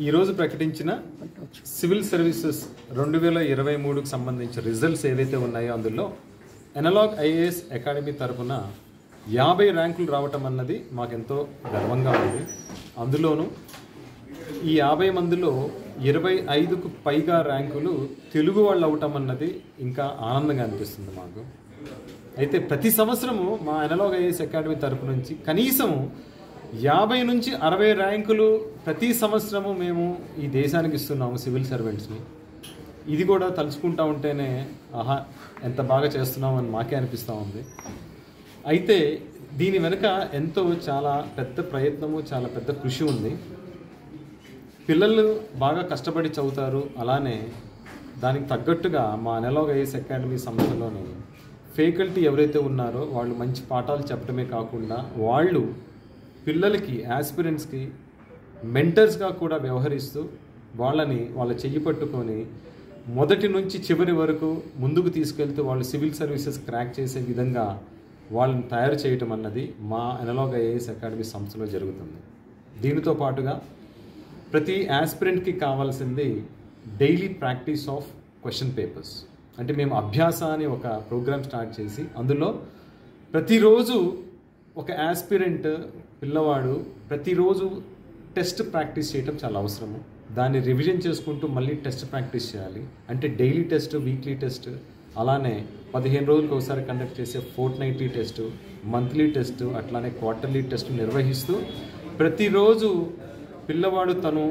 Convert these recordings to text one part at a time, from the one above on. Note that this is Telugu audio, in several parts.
ఈరోజు ప్రకటించిన సివిల్ సర్వీసెస్ 2023కు సంబంధించిన రిజల్ట్స్ ఏవైతే ఉన్నాయో అందులో ఎనలాగ్ ఐఏఎస్ అకాడమీ తరఫున 50 ర్యాంకులు రావటం అన్నది మాకెంతో గర్వంగా ఉంది. అందులోనూ ఈ 50 మందిలో 25కు పైగా ర్యాంకులు తెలుగు వాళ్ళు అవటం అన్నది ఇంకా ఆనందంగా అనిపిస్తుంది మాకు. అయితే ప్రతి సంవత్సరము మా ఎనలాగ్ ఐఏఎస్ అకాడమీ తరఫు నుంచి కనీసము 50 నుంచి 60 ర్యాంకులు ప్రతి సంవత్సరము మేము ఈ దేశానికి ఇస్తున్నాము సివిల్ సర్వెంట్స్ని. ఇది కూడా తలుచుకుంటా ఉంటేనే ఆహా ఎంత బాగా చేస్తున్నాం అని మాకే అనిపిస్తూ ఉంది. అయితే దీని వెనుక ఎంతో చాలా పెద్ద ప్రయత్నము, చాలా పెద్ద కృషి ఉంది. పిల్లలు బాగా కష్టపడి చదువుతారు. అలానే దానికి తగ్గట్టుగా మా ఎనలాగ్ ఐఏఎస్ అకాడమీ సంస్థలోని ఫ్యాకల్టీ ఎవరైతే ఉన్నారో వాళ్ళు మంచి పాఠాలు చెప్పడమే కాకుండా వాళ్ళు పిల్లలకి యాస్పిరెంట్స్కి మెంటర్స్గా కూడా వ్యవహరిస్తూ వాళ్ళ చెయ్యి పట్టుకొని మొదటి నుంచి చివరి వరకు ముందుకు తీసుకెళ్తూ వాళ్ళు సివిల్ సర్వీసెస్ క్రాక్ చేసే విధంగా వాళ్ళని తయారు చేయటం అన్నది మా ఎనలాగ్ ఐఏఎస్ అకాడమీ సంస్థలో జరుగుతుంది. దీనితో పాటుగా ప్రతి యాస్పిరెంట్కి కావాల్సింది daily practice of question papers. అంటే మేము అభ్యాస అని ఒక ప్రోగ్రామ్ స్టార్ట్ చేసి అందులో ప్రతిరోజు ఒక యాస్పిరెంట్ పిల్లవాడు ప్రతిరోజు టెస్ట్ ప్రాక్టీస్ చేయటం చాలా అవసరము. దాన్ని రివిజన్ చేసుకుంటూ మళ్ళీ టెస్ట్ ప్రాక్టీస్ చేయాలి. అంటే డైలీ టెస్ట్, వీక్లీ టెస్ట్, అలానే 15 రోజులకు ఒకసారి కండక్ట్ చేసే ఫోర్ట్నైట్లీ టెస్ట్, మంత్లీ టెస్ట్, అట్లానే క్వార్టర్లీ టెస్ట్ నిర్వహిస్తూ ప్రతిరోజు పిల్లవాడు తను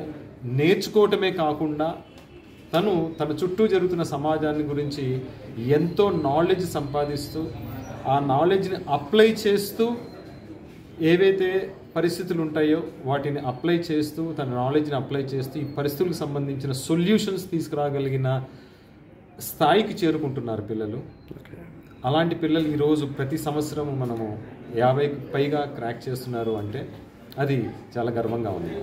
నేర్చుకోవటమే కాకుండా తన చుట్టూ జరుగుతున్న సమాజాన్ని గురించి ఎంతో నాలెడ్జ్ సంపాదిస్తూ ఆ నాలెడ్జ్ని అప్లై చేస్తూ ఏవైతే పరిస్థితులు ఉంటాయో వాటిని అప్లై చేస్తూ తన నాలెడ్జ్ని అప్లై చేస్తూ ఈ పరిస్థితులకు సంబంధించిన సొల్యూషన్స్ తీసుకురాగలిగిన స్థాయికి చేరుకుంటున్నారు పిల్లలు. అలాంటి పిల్లలు ఈరోజు ప్రతి సంవత్సరం మనము 50కి పైగా క్రాక్ చేస్తున్నారు అంటే అది చాలా గర్వంగా ఉంది.